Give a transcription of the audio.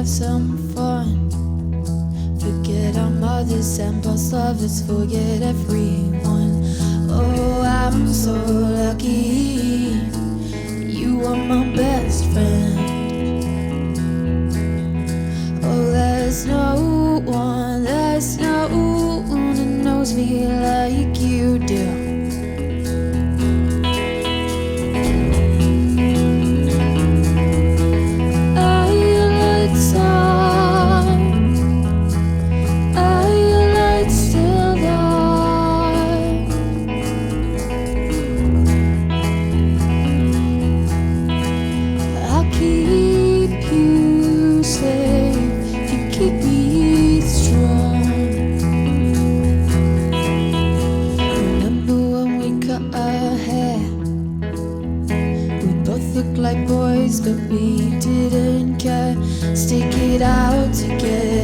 have some fun. Forget our mothers and past lovers, forget everyone. Oh, I'm so lucky. You are my best friend. Oh, there's no one that knows me like you do. Look like boys, but we didn't care. Stick it out together.